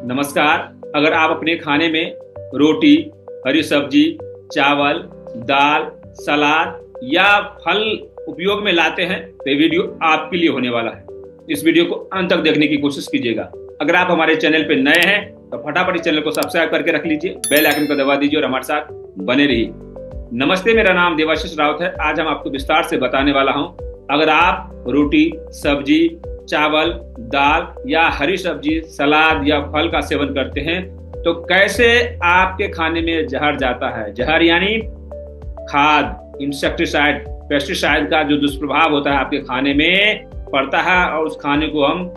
नमस्कार। अगर आप अपने खाने में रोटी, हरी सब्जी, चावल, दाल, सलाद या फल उपयोग में लाते हैं तो ये वीडियो आपके लिए होने वाला है। इस वीडियो को अंत तक देखने की कोशिश कीजिएगा। अगर आप हमारे चैनल पे नए हैं तो फटाफट इस चैनल को सब्सक्राइब करके रख लीजिए, बेल आइकन को दबा दीजिए और हमारे साथ बने रहिए। नमस्ते, मेरा नाम देवाशीष राउत है। आज हम आपको विस्तार से बताने वाला हूँ, अगर आप रोटी, सब्जी, चावल, दाल या हरी सब्जी, सलाद या फल का सेवन करते हैं तो कैसे आपके खाने में जहर जाता है। जहर यानी खाद, इंसेक्टिसाइड, पेस्टिसाइड का जो दुष्प्रभाव होता है आपके खाने में पड़ता है और उस खाने को हम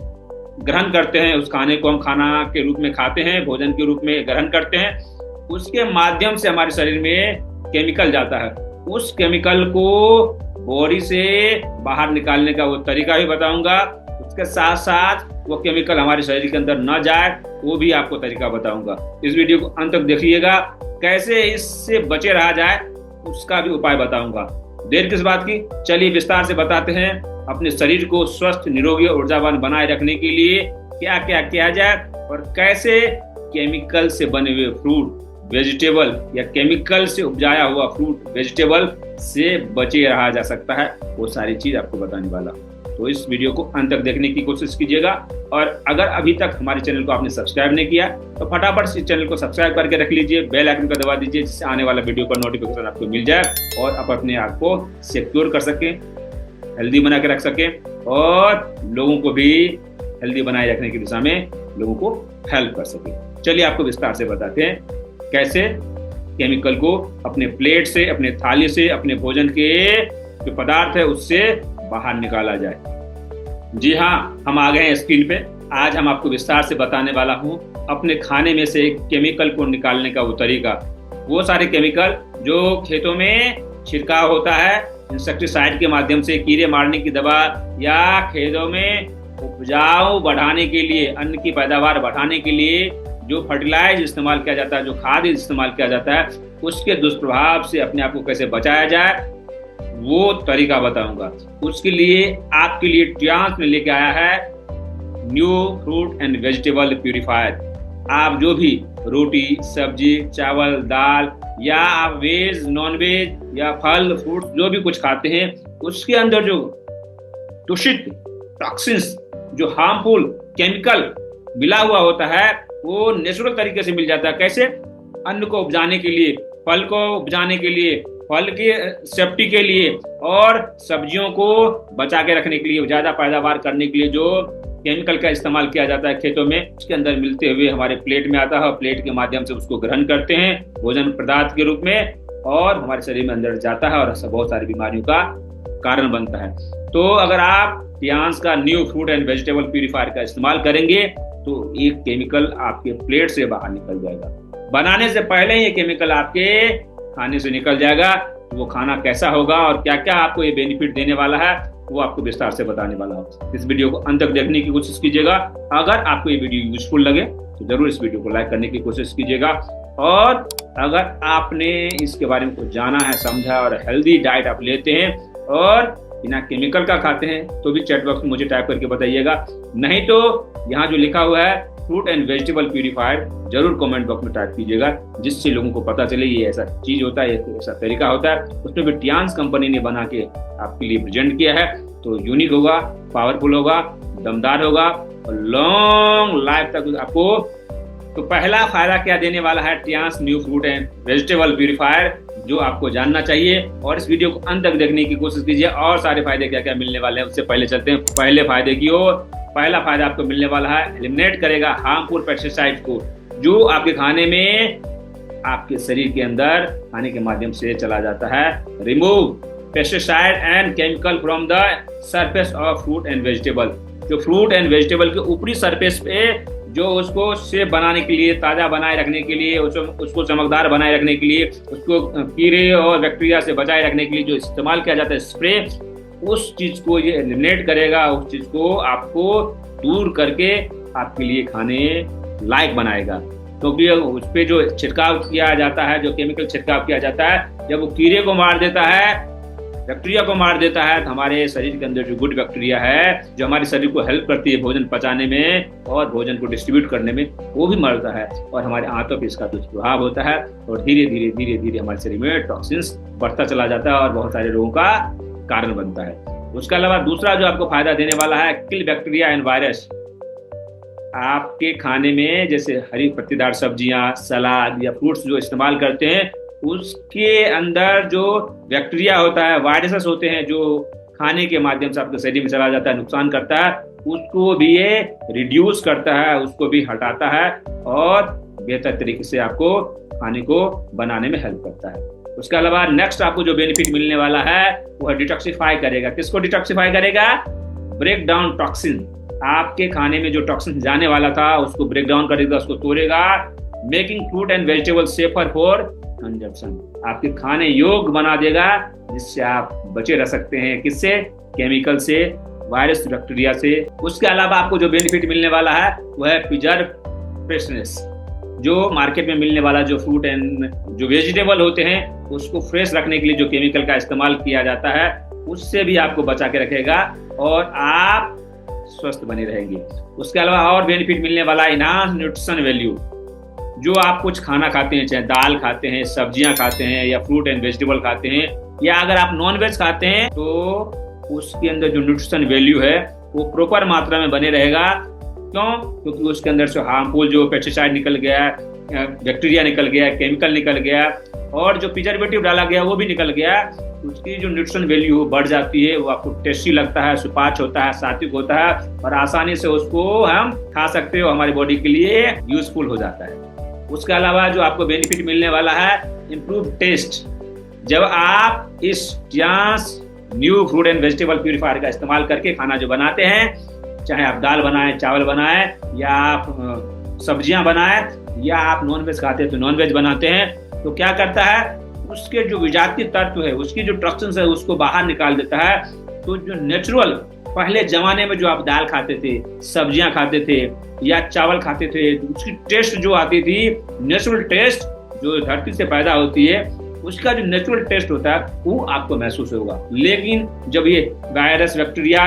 ग्रहण करते हैं, उस खाने को हम खाना के रूप में खाते हैं, भोजन के रूप में ग्रहण करते हैं। उसके माध्यम से हमारे शरीर में केमिकल जाता है। उस केमिकल को बॉडी से बाहर निकालने का वो तरीका भी बताऊंगा। उसके साथ साथ वो केमिकल हमारे शरीर के अंदर न जाए वो भी आपको तरीका बताऊंगा। इस वीडियो को अंत तक देखिएगा। कैसे इससे बचे रहा जाए उसका भी उपाय बताऊंगा। देर किस बात की, चलिए विस्तार से बताते हैं। अपने शरीर को स्वस्थ, निरोगी और ऊर्जावान बनाए रखने के लिए क्या क्या किया जाए और कैसे केमिकल से बने हुए फ्रूट, वेजिटेबल या केमिकल से उपजाया हुआ फ्रूट, वेजिटेबल से बचे रहा जा सकता है, वो सारी चीज आपको बताने वाला हूँ। तो इस वीडियो को अंत तक देखने की कोशिश कीजिएगा। और अगर अभी तक हमारे चैनल को आपने सब्सक्राइब नहीं किया तो फटाफट इस चैनल को सब्सक्राइब करके रख लीजिए, बेल आइकन को दबा दीजिए, जिससे आने वाला वीडियो का नोटिफिकेशन आपको मिल जाए और आप अपने आप को सिक्योर कर सकें, हेल्दी बना के रख सकें और लोगों को भी हेल्दी बनाए रखने की दिशा में लोगों को हेल्प कर सकें। चलिए आपको विस्तार से बताते हैं कैसे केमिकल को अपने प्लेट से, अपने थाली से, अपने भोजन के जो पदार्थ है उससे बाहर निकाला जाए। जी हाँ, हम आ गए हैं स्क्रीन पे। आज हम आपको विस्तार से बताने वाला हूँ अपने खाने में से केमिकल को निकालने का वो तरीका। वो सारे केमिकल जो खेतों में छिड़काव होता है इंसेक्टिसाइड के माध्यम से, कीड़े मारने की दवा, या खेतों में उपजाऊ बढ़ाने के लिए, अन्न की पैदावार बढ़ाने के लिए जो फर्टिलाइज इस्तेमाल किया जाता है, जो खाद इस्तेमाल किया जाता है, उसके दुष्प्रभाव से अपने आप को कैसे बचाया जाए वो तरीका बताऊंगा। उसके लिए आपके लिए टियांस में लेके आया है new fruit and vegetable purifier. आप जो भी रोटी, सब्जी, चावल, दाल या आप वेज, नॉन वेज या फल, फ्रूट जो भी कुछ खाते हैं उसके अंदर जो दूषित टॉक्सिन्स, जो हार्मफुल केमिकल मिला हुआ होता है वो नेचुरल तरीके से मिल जाता है। कैसे? अन्न को उपजाने के लिए, फल को उपजाने के लिए, फल की सेफ्टी के लिए और सब्जियों को बचा के रखने के लिए, ज्यादा पैदावार करने के लिए जो केमिकल का इस्तेमाल किया जाता है खेतों में, उसके अंदर मिलते हुए हमारे प्लेट में आता है। प्लेट के माध्यम से उसको ग्रहण करते हैं भोजन पदार्थ के रूप में और हमारे शरीर में अंदर जाता है और बहुत सारी बीमारियों का कारण बनता है। तो अगर आप टियांस का new fruit and vegetable purifier का इस्तेमाल करेंगे तो एक केमिकल आपके प्लेट से बाहर निकल जाएगा। बनाने से पहले ये केमिकल आपके खाने से निकल जाएगा। वो खाना कैसा होगा और क्या क्या आपको ये बेनिफिट देने वाला है वो आपको विस्तार से बताने वाला हूँ। इस वीडियो को अंत तक देखने की कोशिश कीजिएगा। अगर आपको ये वीडियो यूजफुल लगे तो जरूर इस वीडियो को लाइक करने की कोशिश कीजिएगा। और अगर आपने इसके बारे में कुछ जाना है, समझा और हेल्दी डाइट आप लेते हैं और बिना केमिकल का खाते हैं तो भी चैट बॉक्स में मुझे टाइप करके बताइएगा। नहीं तो यहाँ जो लिखा हुआ है फ्रूट एंड वेजिटेबल प्यूरिफायर जरूर कमेंट बॉक्स में टाइप कीजिएगा, जिससे लोगों को पता चले ये ऐसा चीज होता है, ऐसा तरीका होता है। उसमें भी टियांस कंपनी ने बना के आपके लिए प्रेजेंट किया है तो यूनिक होगा, पावरफुल होगा, दमदार होगा और लॉन्ग लाइफ तक आपको। तो पहला फायदा क्या देने वाला है Tiens new fruit and vegetable purifier, जो आपको जानना चाहिए और इस वीडियो को अंत तक देखने की कोशिश कीजिए। और सारे फायदे क्या क्या मिलने वाले हैं उससे पहले चलते हैं पहले फायदे की ओर। पहला फायदा आपको मिलने वाला है, एलिमिनेट करेगा हार्मफुल पेस्टिसाइड को जो आपके खाने में, आपके शरीर के अंदर खाने के माध्यम से चला जाता है। Remove pesticide and chemical from the surface of fruit and vegetable. जो फ्रूट एंड वेजिटेबल के ऊपरी सरफेस पे जो उसको सेफ बनाने के लिए, ताज़ा बनाए रखने के लिए, उसको चमकदार बनाए रखने के लिए, उसको कीड़े और बैक्टीरिया से बचाए रखने के लिए जो इस्तेमाल किया जाता है स्प्रे, उस चीज को ये एलिमिनेट करेगा। उस चीज को आपको दूर करके आपके लिए खाने लायक बनाएगा। क्योंकि उस पर जो छिड़काव किया जाता है, जो केमिकल छिड़काव किया जाता है, जब वो कीड़े को मार देता है, बैक्टीरिया को मार देता है, तो हमारे शरीर के अंदर जो गुड बैक्टीरिया है, जो हमारे शरीर को हेल्प करती है भोजन पचाने में और भोजन को डिस्ट्रीब्यूट करने में, वो भी मरता है और हमारे आंतों पर इसका दुष्प्रभाव होता है और धीरे धीरे धीरे धीरे हमारे शरीर में टॉक्सिन्स बढ़ता चला जाता है और बहुत सारे रोगों का कारण बनता है। उसके अलावा दूसरा जो आपको फायदा देने वाला है, किल बैक्टीरिया एंड वायरस। आपके खाने में जैसे हरी पत्तेदार सब्जियां, सलाद या फ्रूट्स जो इस्तेमाल करते हैं, उसके अंदर जो बैक्टीरिया होता है, वायरसेस होते हैं, जो खाने के माध्यम से आपके शरीर में चला जाता है, नुकसान करता है, उसको भी ये रिड्यूस करता है, उसको भी हटाता है और बेहतर तरीके से आपको खाने को बनाने में हेल्प करता है। उसके अलावा नेक्स्ट आपको जो बेनिफिट मिलने वाला है वो है डिटॉक्सिफाई करेगा। किसको डिटॉक्सिफाई करेगा? Break down toxin. आपके खाने में जो टॉक्सिन जाने वाला था उसको ब्रेक डाउन करेगा, उसको तोड़ेगा, making fruit and vegetable safer for consumption. आपके खाने योग्य बना देगा, जिससे आप बचे रह सकते हैं। किससे? केमिकल से, वायरस, बैक्टीरिया से। उसके अलावा आपको जो बेनिफिट मिलने वाला है वो है प्रिजर्व फ्रेशनेस। जो मार्केट में मिलने वाला जो फ्रूट एंड जो वेजिटेबल होते हैं, उसको फ्रेश रखने के लिए जो केमिकल का इस्तेमाल किया जाता है, उससे भी आपको बचा के रखेगा और आप स्वस्थ बने रहेंगे। उसके अलावा और बेनिफिट मिलने वाला है इनहांस न्यूट्रिशन वैल्यू। जो आप कुछ खाना खाते हैं, चाहे दाल खाते हैं, सब्जियां खाते हैं या फ्रूट एंड वेजिटेबल खाते हैं, या अगर आप नॉन वेज खाते हैं, तो उसके अंदर जो न्यूट्रिशन वैल्यू है वो प्रॉपर मात्रा में बने रहेगा। क्यों? क्योंकि उसके अंदर से हार्मफुल जो पेस्टिसाइड निकल गया, बैक्टीरिया निकल गया, केमिकल निकल गया और जो प्रिजर्वेटिव डाला गया वो भी निकल गया। उसकी जो न्यूट्रिशन वैल्यू बढ़ जाती है, वो आपको टेस्टी लगता है, सुपाच्य होता है, सात्विक होता है और आसानी से उसको हम खा सकते हो, हमारी बॉडी के लिए यूजफुल हो जाता है। उसके अलावा जो आपको बेनिफिट मिलने वाला है, इम्प्रूव टेस्ट। जब आप इस Tiens new fruit and vegetable purifier का इस्तेमाल करके खाना जो बनाते हैं, चाहे आप दाल बनाएं, चावल बनाएं या आप सब्जियां बनाएं या आप नॉन वेज खाते हैं तो नॉन वेज बनाते हैं, तो क्या करता है, उसके जो विजातीय तत्व है, उसकी जो टॉक्सिन्स है, उसको बाहर निकाल देता है। तो जो नेचुरल पहले जमाने में जो आप दाल खाते थे, सब्जियां खाते थे या चावल खाते थे, उसकी टेस्ट जो आती थी, नेचुरल टेस्ट जो धरती से पैदा होती है, उसका जो नेचुरल टेस्ट होता है वो आपको महसूस होगा। लेकिन जब ये वायरस, बैक्टीरिया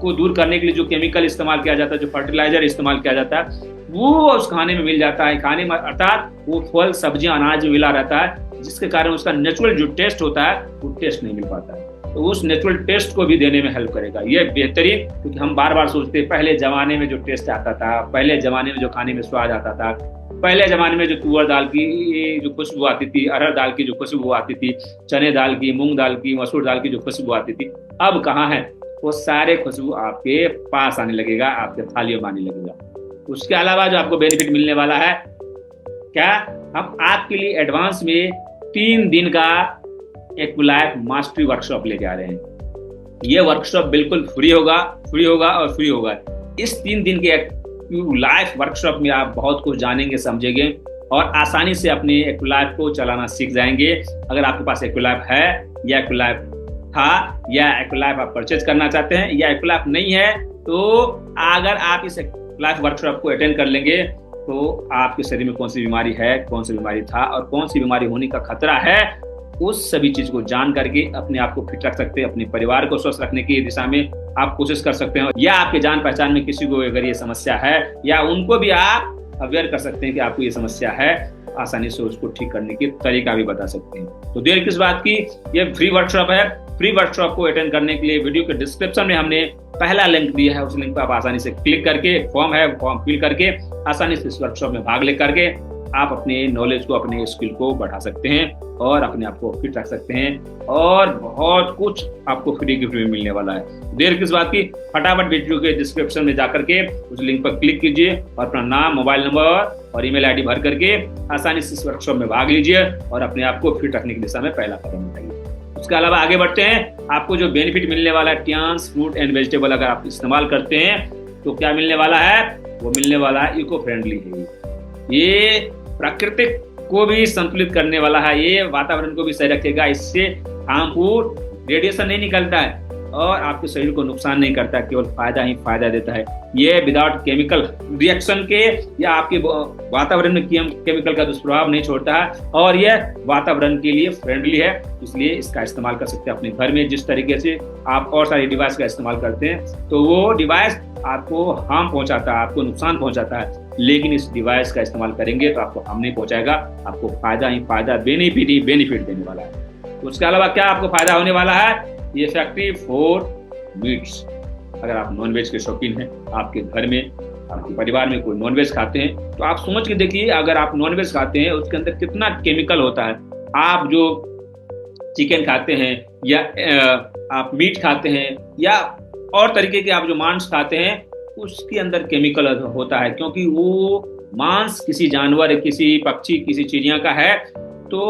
को दूर करने के लिए जो केमिकल इस्तेमाल किया जाता है, जो फर्टिलाइजर इस्तेमाल किया जाता है, वो उस खाने में मिल जाता है। खाने में अर्थात वो फल, सब्जियां, अनाज में मिला रहता है, जिसके कारण उसका नेचुरल जो टेस्ट होता है वो टेस्ट नहीं मिल पाता है। तो उस नेचुरल टेस्ट को भी देने में हेल्प करेगा ये बेहतरीन। क्योंकि हम बार बार सोचते हैं पहले जमाने में जो टेस्ट आता था, पहले जमाने में जो खाने में स्वाद आता था, पहले जमाने में जो तुअर दाल की जो खुशबू आती थी, अरहर दाल की जो खुशबू आती थी, चने दाल की, मूंग दाल की, मसूर दाल की जो खुशबू आती थी, अब कहाँ है? वो सारे खुशबू आपके पास आने लगेगा, आपके थालियों में आने लगेगा। उसके अलावा जो आपको बेनिफिट मिलने वाला है क्या, हम आपके लिए एडवांस में 3 दिन का एक्वलाइफ मास्टरी वर्कशॉप लेके आ रहे हैं। ये वर्कशॉप बिल्कुल फ्री होगा। इस 3 दिन के एक्वलाइफ वर्कशॉप में आप बहुत कुछ जानेंगे, समझेंगे और आसानी से अपने एक्वलाइफ को चलाना सीख जाएंगे। अगर आपके पास एक्वलाइफ है या एक्वलाइफ था या एक्वलाइफ आप परचेज करना चाहते हैं या एक्वलाइफ नहीं है, तो अगर आप इस एक्वलाइफ वर्कशॉप को अटेंड कर लेंगे तो आपके शरीर में कौन सी बीमारी है, कौन सी बीमारी था और कौन सी बीमारी होने का खतरा है, उस सभी चीज को जान करके अपने आप को फिट रख सकते हैं। अपने परिवार को स्वस्थ रखने की दिशा में आप कोशिश कर सकते हैं, या आपके जान पहचान में किसी को अगर ये समस्या है या उनको भी आप अवेयर कर सकते हैं कि आपको ये समस्या है, आसानी से उसको ठीक करने की तरीका भी बता सकते हैं। तो देर किस बात की, ये फ्री वर्कशॉप है। फ्री वर्कशॉप को अटेंड करने के लिए वीडियो के डिस्क्रिप्शन में हमने पहला लिंक दिया है, उस लिंक पर आप आसानी से क्लिक करके, फॉर्म फिल करके आसानी से इस वर्कशॉप में भाग ले करके आप अपने नॉलेज को, अपने स्किल को बढ़ा सकते हैं और अपने आप को फिट रख सकते हैं और बहुत कुछ आपको फ्री गिफ्ट में मिलने वाला है। देर किस बात की, फटाफट वीडियो के डिस्क्रिप्शन में जाकर के उस लिंक पर क्लिक कीजिए और अपना नाम, मोबाइल नंबर और ईमेल आईडी भर करके आसानी से इस वर्कशॉप में भाग लीजिए और अपने आप को फिट रखने की दिशा में पहला कदम उठाइए। उसके अलावा आगे बढ़ते हैं, आपको जो बेनिफिट मिलने वाला है, टियांस फ्रूट एंड वेजिटेबल अगर आप इस्तेमाल करते हैं तो क्या मिलने वाला है, वो मिलने वाला है इको फ्रेंडली है। ये प्राकृतिक को भी संतुलित करने वाला है, ये वातावरण को भी सही रखेगा, इससे हार्मफुल रेडिएशन नहीं निकलता है। और आपके शरीर को नुकसान नहीं करता, केवल फायदा ही फायदा देता है। ये विदाउट केमिकल रिएक्शन के या आपके वातावरण में केमिकल का दुष्प्रभाव नहीं छोड़ता है, और यह वातावरण के लिए फ्रेंडली है, इसलिए इसका इस्तेमाल कर सकते हैं अपने घर में। जिस तरीके से आप और सारी डिवाइस का इस्तेमाल करते हैं तो वो डिवाइस आपको हार्म पहुंचाता है, आपको नुकसान पहुंचाता है, लेकिन इस डिवाइस का इस्तेमाल करेंगे तो आपको हार्म नहीं पहुंचाएगा, आपको फायदा ही फायदा, बेनिफिट ही बेनिफिट देने वाला है। उसके अलावा क्या आपको फायदा होने वाला है? ये इफेक्टिव फॉर मीट्स। अगर आप नॉनवेज के शौकीन हैं, आपके घर में आपके परिवार में कोई नॉनवेज खाते हैं, तो आप समझ के देखिए अगर आप नॉनवेज खाते हैं उसके अंदर कितना केमिकल होता है। आप जो चिकन खाते हैं या आप मीट खाते हैं या और तरीके के आप जो मांस खाते हैं, उसके अंदर केमिकल होता है, क्योंकि वो मांस किसी जानवर, किसी पक्षी, किसी चिड़िया का है, तो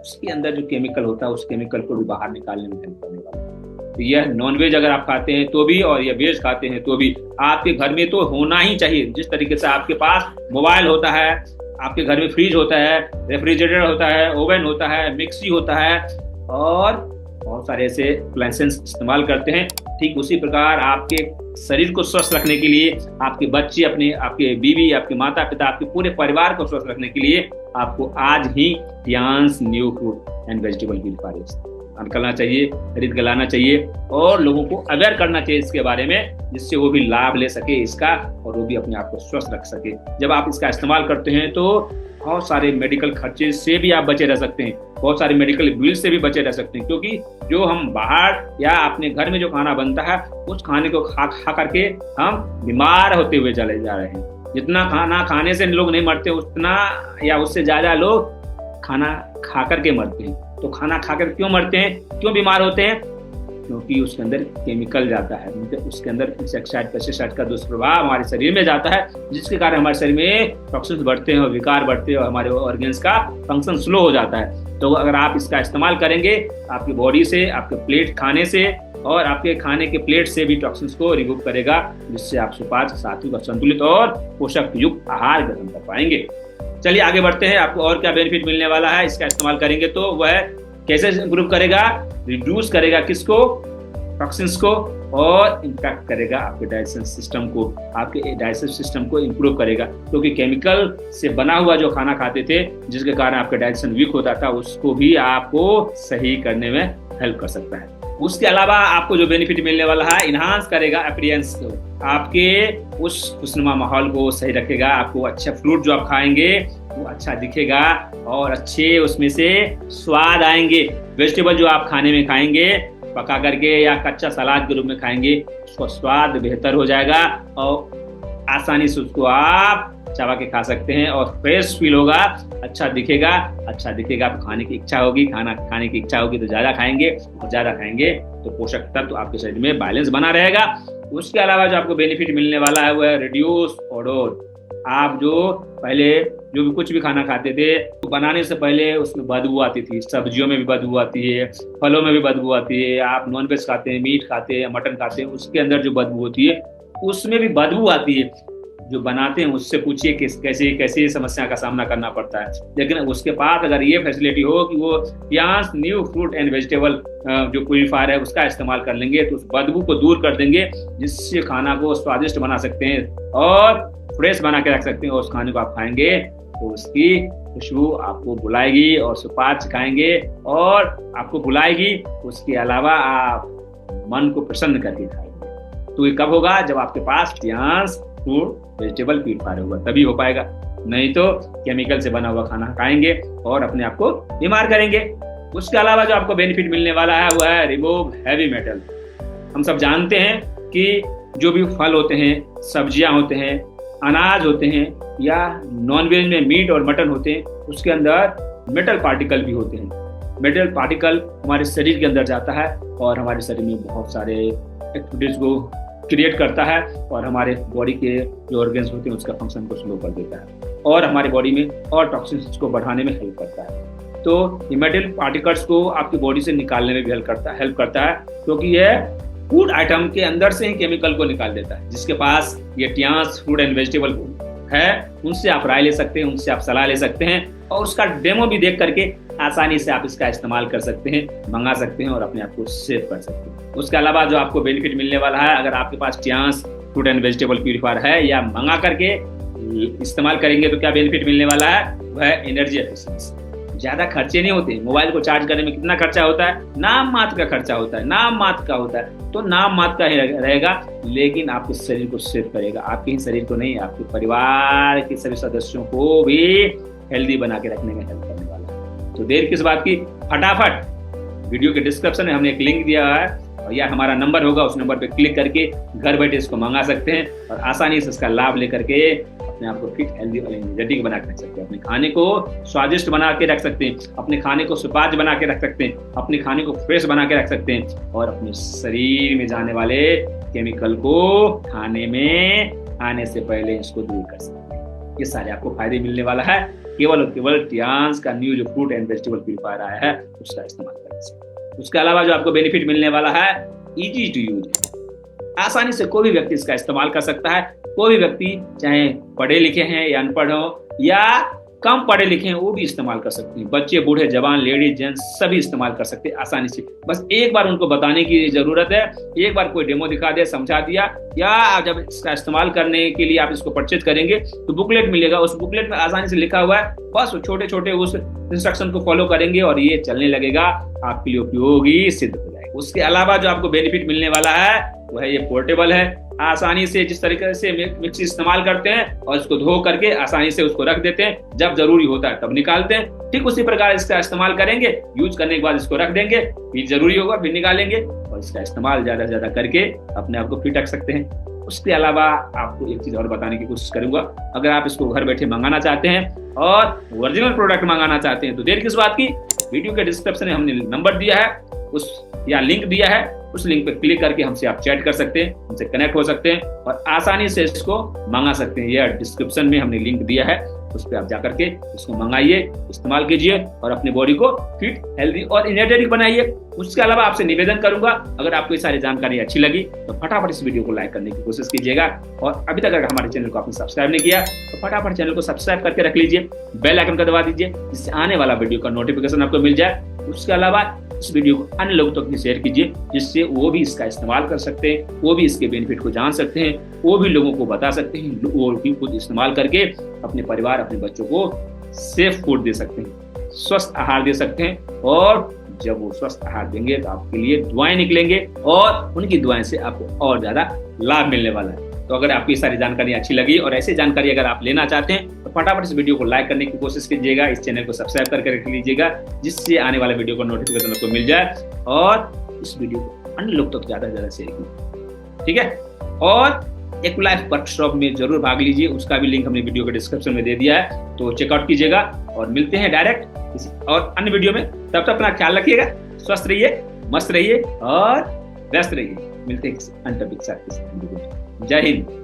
उसके अंदर जो केमिकल होता है उस केमिकल को भी बाहर निकालने में हेल्प करने वाला है। तो यह नॉनवेज अगर आप खाते हैं तो भी और यह वेज खाते हैं तो भी आपके घर में तो होना ही चाहिए। जिस तरीके से आपके पास मोबाइल होता है, आपके घर में फ्रिज होता है, रेफ्रिजरेटर होता है, ओवन होता है, मिक्सी होता है और बहुत सारे ऐसे अप्लायंसेस इस्तेमाल करते हैं, ठीक उसी प्रकार आपके शरीर को स्वस्थ रखने के लिए, आपके बच्चे, आपके बीवी, आपके माता पिता, आपके पूरे परिवार को स्वस्थ रखने के लिए आपको आज ही Tiens new fruit and vegetable गिल करना चाहिए, खरीद कर लाना चाहिए और लोगों को अवेयर करना चाहिए इसके बारे में, जिससे वो भी लाभ ले सके इसका और वो भी अपने आप को स्वस्थ रख सके। जब आप इसका इस्तेमाल करते हैं तो बहुत सारे मेडिकल खर्चे से भी आप बचे रह सकते हैं, बहुत सारे मेडिकल बिल से भी बचे रह सकते हैं, क्योंकि जो हम बाहर या अपने घर में जो खाना बनता है उस खाने को खा करके हम बीमार होते हुए चले जा रहे हैं। जितना खाना खाने से लोग नहीं मरते, उतना या उससे ज्यादा लोग खाना खा करके मरते हैं। तो खाना खाकर क्यों मरते हैं, क्यों बीमार होते हैं? क्योंकि उसके अंदर केमिकल जाता है, उसके अंदर इंसेक्टिसाइड, पेस्टिसाइड का दुष्प्रभाव हमारे शरीर में जाता है, जिसके कारण हमारे शरीर में टॉक्सिन्स बढ़ते हैं और विकार बढ़ते हैं और हमारे ऑर्गन्स का फंक्शन स्लो हो जाता है। तो अगर आप इसका इस्तेमाल करेंगे, आपकी बॉडी से, आपके प्लेट खाने से और आपके खाने के प्लेट से भी टॉक्सिन्स को रिमूव करेगा, जिससे आप सुपाच्य, सात्विक और संतुलित और पोषक युक्त आहार ग्रहण कर पाएंगे। चलिए आगे बढ़ते हैं। आपको और क्या बेनिफिट मिलने वाला है इसका इस्तेमाल करेंगे तो वह कैसे इंप्रूव करेगा? रिड्यूस करेगा किसको? टॉक्सिन्स को, और इम्पैक्ट करेगा आपके डाइजेशन सिस्टम को, आपके डाइजेशन सिस्टम को इम्प्रूव करेगा, क्योंकि केमिकल से बना हुआ जो खाना खाते थे जिसके कारण आपका डाइजेशन वीक होता था, उसको भी आपको सही करने में हेल्प कर सकता है। उसके अलावा आपको जो बेनिफिट मिलने वाला है, इनहांस करेगा अपीयरेंस को, आपके उस खुशनुमा माहौल को सही रखेगा। आपको अच्छा फ्रूट जो आप खाएंगे वो अच्छा दिखेगा और अच्छे उसमें से स्वाद आएंगे। वेजिटेबल जो आप खाने में खाएंगे, पका करके या कच्चा सलाद के रूप में खाएंगे, उसका स्वाद बेहतर हो जाएगा और आसानी से उसको आप चबा के खा सकते हैं और फ्रेश फील होगा, अच्छा दिखेगा आप खाने की इच्छा होगी, खाना खाने की इच्छा होगी तो ज्यादा खाएंगे और ज्यादा खाएंगे तो पोषक तत्व आपके शरीर में बैलेंस बना रहेगा। उसके अलावा जो आपको बेनिफिट मिलने वाला है वो है रिड्यूस ओडोर। आप जो पहले जो भी कुछ भी खाना खाते थे तो बनाने से पहले उसमें बदबू आती थी, सब्जियों में भी बदबू आती है, फलों में भी बदबू आती है। आप नॉनवेज खाते हैं, मीट खाते हैं, मटन खाते हैं, उसके अंदर जो बदबू होती है उसमें भी बदबू आती है। जो बनाते हैं उससे पूछिए कैसे कैसे समस्या का सामना करना पड़ता है। लेकिन उसके पास अगर ये फैसिलिटी हो कि वो Tiens new fruit and vegetable जो प्यूरीफायर है उसका इस्तेमाल कर लेंगे तो उस बदबू को दूर कर देंगे, जिससे खाना को स्वादिष्ट बना सकते हैं और फ्रेश बना के रख सकते हैं। और उस खाने को आप खाएंगे तो उसकी खुशबू आपको बुलाएगी और सुपाच्य खाएंगे और आपको बुलाएगी। उसके अलावा आप मन को प्रसन्न करके खाएंगे। तो ये कब होगा? जब आपके पास टियांस फ्रूट वेजिटेबल प्यूरीफायर होगा, तभी हो पाएगा। नहीं तो केमिकल से बना हुआ खाना खाएंगे और अपने आप को बीमार करेंगे। उसके अलावा जो आपको बेनिफिट मिलने वाला है वो है रिमूव हैवी मेटल। हम सब जानते हैं कि जो भी फल होते हैं, सब्जियां होते हैं, अनाज होते हैं या नॉनवेज में मीट और मटन होते हैं, उसके अंदर मेटल पार्टिकल भी होते हैं। मेटल पार्टिकल हमारे शरीर के अंदर जाता है और हमारे शरीर में बहुत सारे एक्टिविटीज को क्रिएट करता है और हमारे बॉडी के जो ऑर्गन्स होते हैं उसका फंक्शन को स्लो कर देता है और हमारे बॉडी में और टॉक्सिन्स को बढ़ाने में हेल्प करता है। तो ये मेटल पार्टिकल्स को आपकी बॉडी से निकालने में भी हेल्प करता है, क्योंकि यह फूड आइटम के अंदर से ही केमिकल को निकाल देता है। जिसके पास ये टियांस फ्रूट एंड वेजिटेबल है उनसे आप राय ले सकते हैं, उनसे आप सलाह ले सकते हैं और उसका डेमो भी देख करके आसानी से आप इसका इस्तेमाल कर सकते हैं, मंगा सकते हैं और अपने आप को सेव कर सकते हैं। उसके अलावा जो आपको बेनिफिट मिलने वाला है, अगर आपके पास Tiens fruit and vegetable purifier है या मंगा करके इस्तेमाल करेंगे तो क्या बेनिफिट मिलने वाला है, वह है एनर्जी एफिशिएंसी। ज्यादा खर्चे नहीं होते। मोबाइल को चार्ज करने में कितना खर्चा होता है, नाम मात्र का खर्चा होता है, नाम मात्र का होता है, तो नाम मात्र का ही रहेगा, लेकिन आपके शरीर को सेव करेगा। आपके ही शरीर को नहीं, आपके परिवार के सभी सदस्यों को भी हेल्दी बना के रखने में हेल्प करने वाला है। तो देर किस बात की, फटाफट वीडियो के डिस्क्रिप्शन में हमने एक लिंक दिया है और यह हमारा नंबर होगा, उस नंबर पे क्लिक करके घर बैठे इसको मंगा सकते हैं और आसानी से इसका लाभ लेकर के अपने आप को फिट, हेल्दी और एनर्जेटिक बना के रख सकते हैं। अपने खाने को स्वादिष्ट बना के रख सकते हैं, अपने खाने को सुपाच्य बना के रख सकते हैं, अपने खाने को फ्रेश बना के रख सकते हैं और अपने शरीर में जाने वाले केमिकल को खाने में आने से पहले इसको दूर कर सकते हैं। ये सारे आपको फायदे मिलने वाला है केवल और केवल टियांस का न्यू जो फ्रूट एंड वेजिटेबल प्यूरिफायर आया है उसका इस्तेमाल करने से। उसके अलावा जो आपको बेनिफिट मिलने वाला है, इजी टू यूज, आसानी से कोई भी व्यक्ति इसका इस्तेमाल कर सकता है। कोई भी व्यक्ति चाहे पढ़े लिखे हैं या अनपढ़ हो या कम पढ़े लिखे हैं, वो भी इस्तेमाल कर सकते हैं। बच्चे, बूढ़े, जवान, लेडीज, जेंट्स सभी इस्तेमाल कर सकते हैं आसानी से। बस एक बार उनको बताने की जरूरत है, एक बार कोई डेमो दिखा दे, समझा दिया, या जब इसका इस्तेमाल करने के लिए आप इसको परचेज करेंगे तो बुकलेट मिलेगा, उस बुकलेट में आसानी से लिखा हुआ है, बस छोटे छोटे उस इंस्ट्रक्शन को फॉलो करेंगे और ये चलने लगेगा, आपके लिए उपयोगी सिद्ध हो जाएगा। उसके अलावा जो आपको बेनिफिट मिलने वाला है वह ये पोर्टेबल है। आसानी से जिस तरीके से मिक्सी इस्तेमाल करते हैं और इसको धो करके आसानी से उसको रख देते हैं, जब जरूरी होता है तब निकालते हैं, ठीक उसी प्रकार इसका इस्तेमाल करेंगे। यूज करने के बाद इसको रख देंगे, फिर जरूरी होगा फिर निकालेंगे और इसका इस्तेमाल ज्यादा से ज्यादा करके अपने आप को फिट रख सकते हैं। उसके अलावा आपको एक चीज और बताने की कोशिश करूंगा, अगर आप इसको घर बैठे मंगाना चाहते हैं और ओरिजिनल प्रोडक्ट मंगाना चाहते हैं तो देर किस बात की, वीडियो के डिस्क्रिप्शन में हमने नंबर दिया है, उस या लिंक दिया है, उस लिंक पे क्लिक करके हमसे आप चैट कर सकते हैं, हमसे कनेक्ट हो सकते हैं और आसानी से इसको मंगा सकते हैं। यह डिस्क्रिप्शन में हमने लिंक दिया है, उस पर आप जाकर के इसको मंगाइए, इस्तेमाल कीजिए और अपने बॉडी को फिट, हेल्दी और एनर्जेटिक बनाइए। उसके अलावा आपसे निवेदन करूंगा, अगर आपको ये सारी जानकारी अच्छी लगी तो फटाफट इस वीडियो को लाइक करने की कोशिश कीजिएगा और अभी तक अगर हमारे चैनल को आपने सब्सक्राइब नहीं किया तो फटाफट चैनल को सब्सक्राइब करके रख लीजिए, बेल आइकन का दबा दीजिए, जिससे आने वाला वीडियो का नोटिफिकेशन आपको मिल जाए। उसके अलावा इस वीडियो को अन्य लोगों तक भी शेयर कीजिए, जिससे वो भी इसका इस्तेमाल कर सकते हैं, वो भी इसके बेनिफिट को जान सकते हैं, वो भी लोगों को बता सकते हैं, वो भी खुद इस्तेमाल करके अपने परिवार, अपने बच्चों को सेफ फूड दे सकते हैं, स्वस्थ आहार दे सकते हैं और जब वो स्वस्थ आहार देंगे तो आपके लिए दुआएं निकलेंगे और उनकी दुआएं से आपको और ज्यादा लाभ मिलने वाला है। तो अगर आपको ये सारी जानकारी अच्छी लगी और ऐसी जानकारी अगर आप लेना चाहते हैं तो फटाफट इस वीडियो को लाइक करने की कोशिश कीजिएगा, इस चैनल को सब्सक्राइब करके रख लीजिएगा, जिससे आने वाले वीडियो का नोटिफिकेशन आपको मिल जाए और इस वीडियो को अन्य लोग तक ज्यादा से ज्यादा शेयर कीजिए, ठीक है। और एक लाइफ वर्कशॉप में जरूर भाग लीजिए, उसका भी लिंक हमने वीडियो के डिस्क्रिप्शन में दे दिया है, तो चेकआउट कीजिएगा और मिलते हैं डायरेक्ट किसी और अन्य वीडियो में। तब तक अपना ख्याल रखिएगा, स्वस्थ रहिए, मस्त रहिए और व्यस्त रहिए। मिलते हैं किसी अन्य टॉपिक के साथ। जय हिंद।